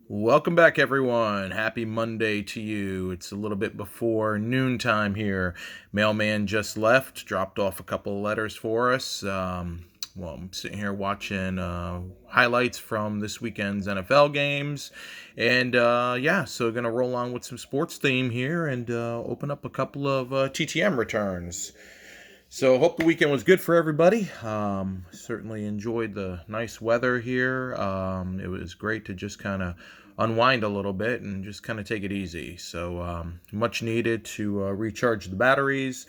Welcome back, everyone. Happy Monday to you. It's a little bit before noontime here. Mailman just left, dropped off a couple of letters for us. I'm sitting here watching highlights from this weekend's NFL games. And so going to roll on with some sports theme here and open up a couple of TTM returns. So hope the weekend was good for everybody. Certainly enjoyed the nice weather here. It was great to just kind of unwind a little bit and just kind of take it easy. So much needed to recharge the batteries.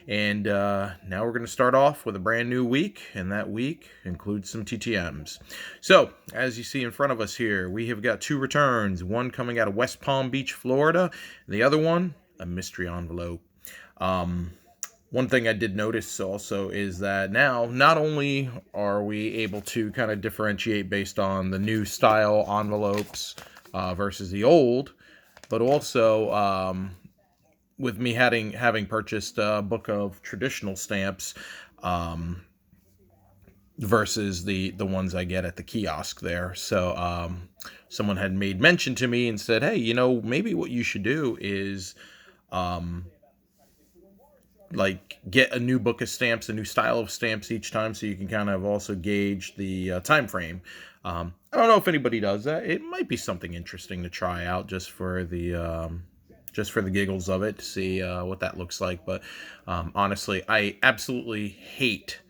And now we're going to start off with a brand new week, and that week includes some TTMs. So as you see in front of us here, we have got two returns, one coming out of West Palm Beach, Florida, and the other one, a mystery envelope. One thing I did notice also is that now not only are we able to kind of differentiate based on the new style envelopes versus the old, but also with me having purchased a book of traditional stamps versus the ones I get at the kiosk there. So someone had made mention to me and said, hey, maybe what you should do is get a new book of stamps, a new style of stamps each time, so you can kind of also gauge the time frame. I don't know if anybody does that. It might be something interesting to try out just for the giggles of it, to see what that looks like. But honestly, I absolutely hate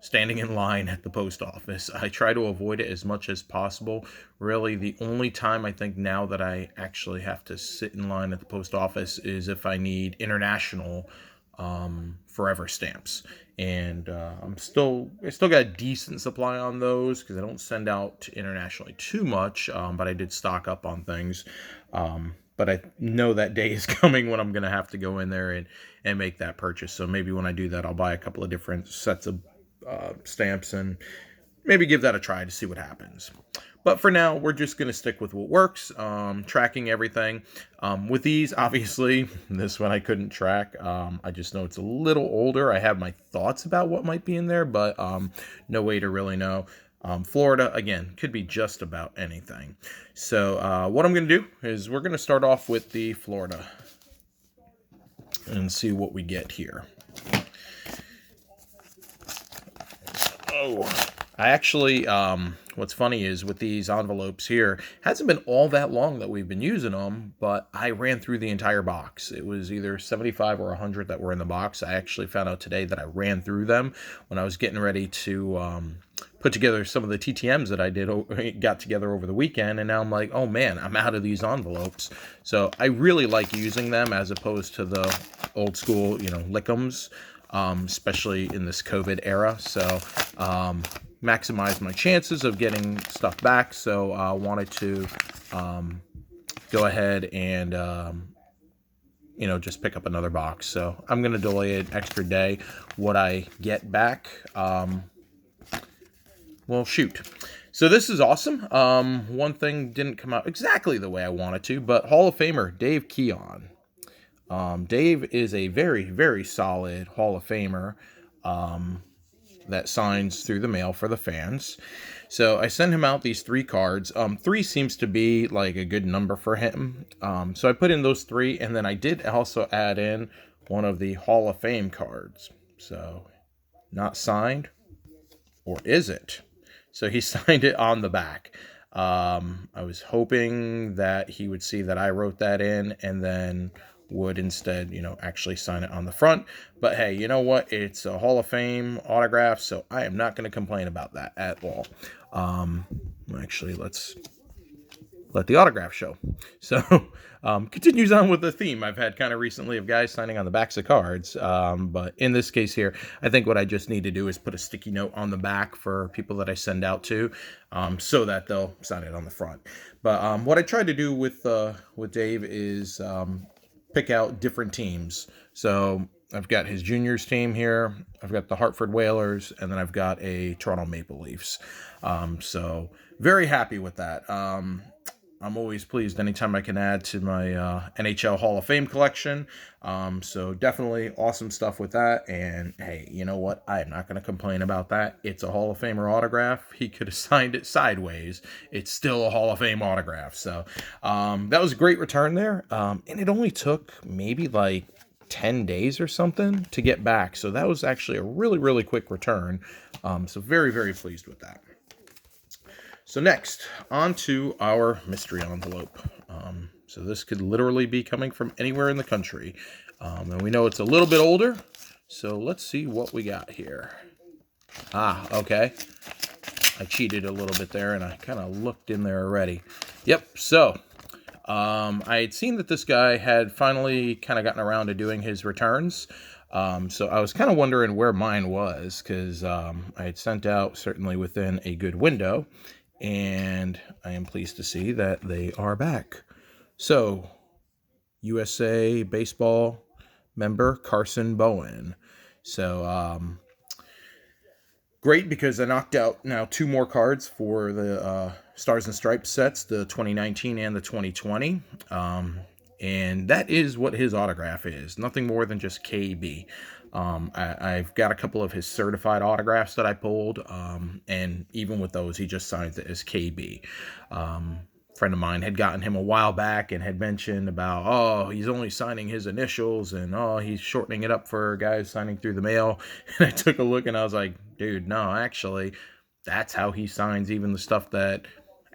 standing in line at the post office. I try to avoid it as much as possible. Really, the only time I think now that I actually have to sit in line at the post office is if I need international forever stamps, and I still got a decent supply on those because I don't send out internationally too much, but I did stock up on things. But I know that day is coming when I'm going to have to go in there and make that purchase. So maybe when I do that, I'll buy a couple of different sets of stamps and maybe give that a try to see what happens. But for now, we're just going to stick with what works, tracking everything. With these, obviously, this one I couldn't track. I just know it's a little older. I have my thoughts about what might be in there, but no way to really know. Florida, again, could be just about anything. So what I'm going to do is we're going to start off with the Florida and see what we get here. Oh, I actually, what's funny is with these envelopes here, hasn't been all that long that we've been using them, but I ran through the entire box. It was either 75 or 100 that were in the box. I actually found out today that I ran through them when I was getting ready to put together some of the TTMs that I got together over the weekend, and now I'm like, oh man, I'm out of these envelopes. So I really like using them as opposed to the old school, lick'ems. Especially in this COVID era. So maximize my chances of getting stuff back. So I wanted to go ahead and just pick up another box. So I'm going to delay an extra day. What I get back, shoot. So this is awesome. One thing didn't come out exactly the way I wanted to, but Hall of Famer Dave Keon. Dave is a very, very solid Hall of Famer that signs through the mail for the fans. So I sent him out these 3 cards. 3 seems to be like a good number for him. So I put in those 3, and then I did also add in one of the Hall of Fame cards. So not signed, or is it? So he signed it on the back. I was hoping that he would see that I wrote that in and then would instead, actually sign it on the front. But hey, you know what? It's a Hall of Fame autograph, so I am not going to complain about that at all. Actually, let's let the autograph show. So continues on with the theme I've had kind of recently of guys signing on the backs of cards. But in this case here, I think what I just need to do is put a sticky note on the back for people that I send out to, so that they'll sign it on the front. But what I tried to do with Dave is pick out different teams. So I've got his juniors team here. I've got the Hartford Whalers, and then I've got a Toronto Maple Leafs. So very happy with that. I'm always pleased anytime I can add to my NHL Hall of Fame collection. So definitely awesome stuff with that. And hey, you know what? I'm not going to complain about that. It's a Hall of Famer autograph. He could have signed it sideways. It's still a Hall of Fame autograph. So that was a great return there. And it only took maybe like 10 days or something to get back. So that was actually a really, really quick return. So very, very pleased with that. So next, on to our mystery envelope. So this could literally be coming from anywhere in the country. And we know it's a little bit older. So let's see what we got here. Okay. I cheated a little bit there, and I kind of looked in there already. Yep, so I had seen that this guy had finally kind of gotten around to doing his returns. So I was kind of wondering where mine was, because I had sent out certainly within a good window. And I am pleased to see that they are back. So, USA Baseball member Carson Bowen. So, great, because I knocked out now 2 more cards for the Stars and Stripes sets, the 2019 and the 2020. And that is what his autograph is. Nothing more than just KB. I've got a couple of his certified autographs that I pulled, and even with those, he just signs it as KB. Friend of mine had gotten him a while back and had mentioned about, oh, he's only signing his initials, and oh, he's shortening it up for guys signing through the mail. And I took a look and I was like, dude, no, actually, that's how he signs even the stuff that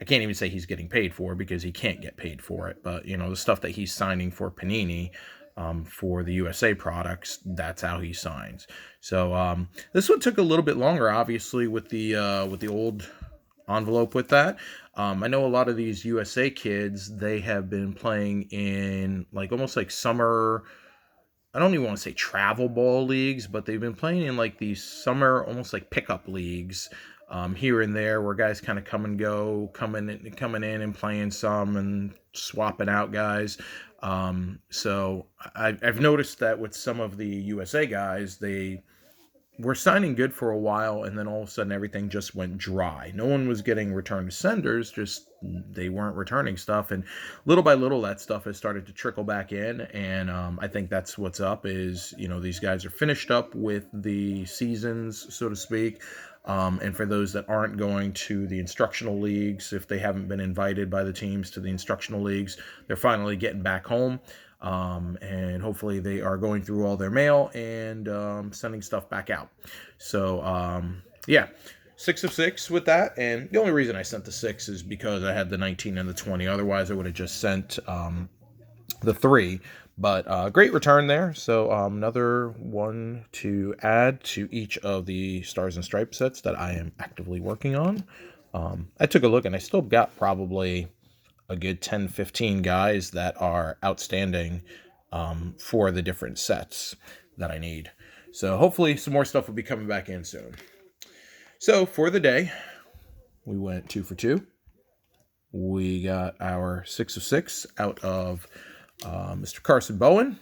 I can't even say he's getting paid for, because he can't get paid for it. But, the stuff that he's signing for Panini, for the USA products, that's how he signs. So this one took a little bit longer, obviously, with the old envelope with that. I know a lot of these USA kids, they have been playing in like almost like summer, I don't even want to say travel ball leagues, but they've been playing in like these summer, almost like pickup leagues, here and there, where guys kind of come and go, coming in and playing some and swapping out guys. So I've noticed that with some of the USA guys, they were signing good for a while, and then all of a sudden everything just went dry. No one was getting return to senders, just they weren't returning stuff, and little by little that stuff has started to trickle back in. And I think that's what's up, is these guys are finished up with the seasons, so to speak. And for those that aren't going to the instructional leagues, if they haven't been invited by the teams to the instructional leagues, they're finally getting back home. And hopefully they are going through all their mail and sending stuff back out. So, yeah, 6 of 6 with that. And the only reason I sent the 6 is because I had the 19 and the 20. Otherwise, I would have just sent the 3. But great return there. So another one to add to each of the Stars and Stripes sets that I am actively working on. I took a look, and I still got probably a good 10, 15 guys that are outstanding for the different sets that I need. So hopefully some more stuff will be coming back in soon. So for the day, we went 2 for 2. We got our 6 of 6 out of Mr. Carson Bowen.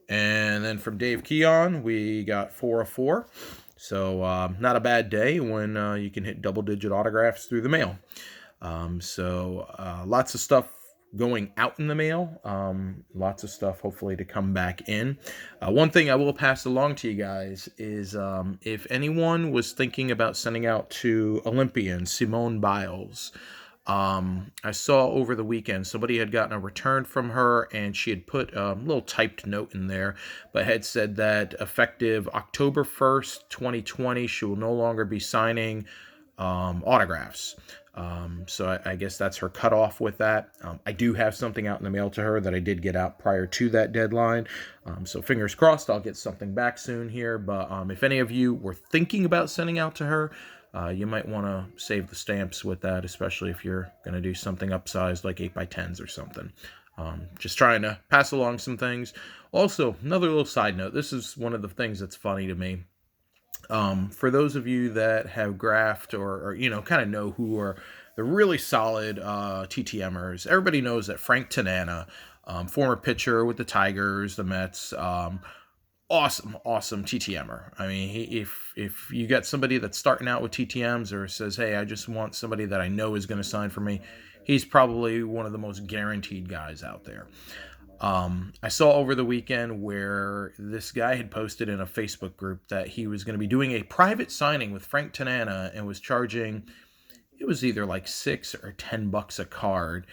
And then from Dave Keon, we got 4 of 4. So not a bad day when you can hit double-digit autographs through the mail. So lots of stuff going out in the mail. Lots of stuff hopefully to come back in. One thing I will pass along to you guys is if anyone was thinking about sending out to Olympian Simone Biles, I saw over the weekend somebody had gotten a return from her, and she had put a little typed note in there, but had said that effective October 1st, 2020, she will no longer be signing autographs. So I guess that's her cutoff with that. I do have something out in the mail to her that I did get out prior to that deadline. So fingers crossed I'll get something back soon here. But if any of you were thinking about sending out to her, you might want to save the stamps with that, especially if you're going to do something upsized like 8x10s or something. Just trying to pass along some things. Also, another little side note. This is one of the things that's funny to me. For those of you that have graphed or kind of know who are the really solid TTMers, everybody knows that Frank Tanana, former pitcher with the Tigers, the Mets, awesome TTMer. I mean, if you got somebody that's starting out with TTMs or says, hey, I just want somebody that I know is going to sign for me, he's probably one of the most guaranteed guys out there. I saw over the weekend where this guy had posted in a Facebook group that he was going to be doing a private signing with Frank Tanana and was charging, it was either like $6 or $10 a card.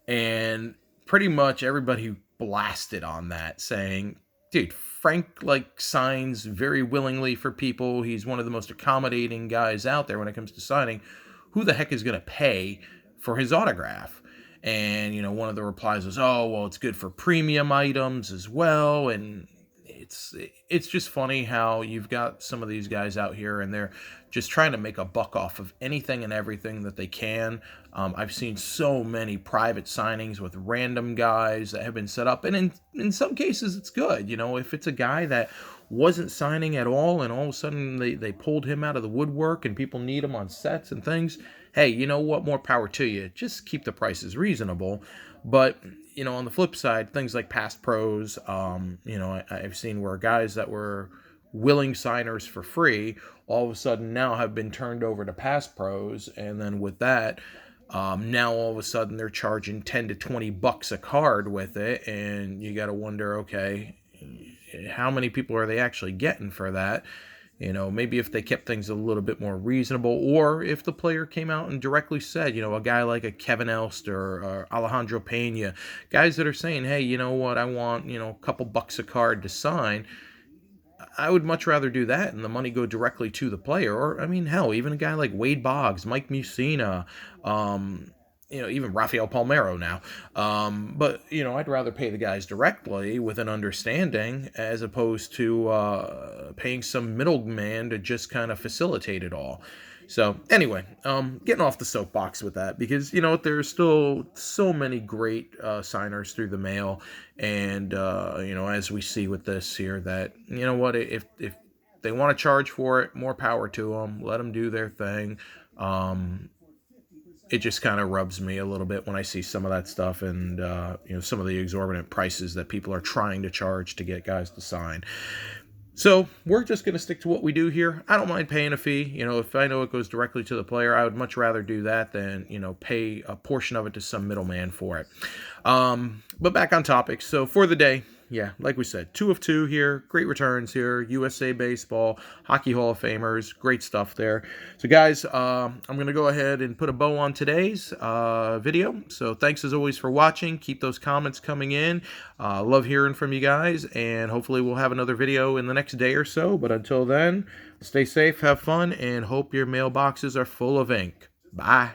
And pretty much everybody blasted on that, saying, dude, Frank like signs very willingly for people. He's one of the most accommodating guys out there when it comes to signing. Who the heck is going to pay for his autograph? And, one of the replies was, oh, well, it's good for premium items as well. And it's just funny how you've got some of these guys out here and they're just trying to make a buck off of anything and everything that they can. I've seen so many private signings with random guys that have been set up, and in some cases it's good. If it's a guy that wasn't signing at all and all of a sudden they pulled him out of the woodwork and people need him on sets and things, hey, you know what, more power to you. Just keep the prices reasonable. But on the flip side, things like past pros, I've seen where guys that were willing signers for free all of a sudden now have been turned over to past pros, and then with that, now all of a sudden they're charging $10 to $20 a card with it, and you got to wonder, okay, how many people are they actually getting for that? Maybe if they kept things a little bit more reasonable, or if the player came out and directly said, a guy like a Kevin Elster or Alejandro Pena, guys that are saying, hey, you know what, I want, a couple bucks a card to sign. I would much rather do that and the money go directly to the player. Or, I mean, hell, even a guy like Wade Boggs, Mike Mussina, even Rafael Palmeiro now. But, I'd rather pay the guys directly with an understanding as opposed to paying some middleman to just kind of facilitate it all. So anyway, getting off the soapbox with that, because there's still so many great signers through the mail, and as we see with this here, that what, if they want to charge for it, more power to them. Let them do their thing. It just kind of rubs me a little bit when I see some of that stuff, and some of the exorbitant prices that people are trying to charge to get guys to sign. So we're just going to stick to what we do here. I don't mind paying a fee. If I know it goes directly to the player, I would much rather do that than, pay a portion of it to some middleman for it. But back on topic. So for the day, yeah, like we said, 2 of 2 here. Great returns here. USA Baseball, Hockey Hall of Famers. Great stuff there. So, guys, I'm going to go ahead and put a bow on today's video. So, thanks as always for watching. Keep those comments coming in. Love hearing from you guys. And hopefully we'll have another video in the next day or so. But until then, stay safe, have fun, and hope your mailboxes are full of ink. Bye.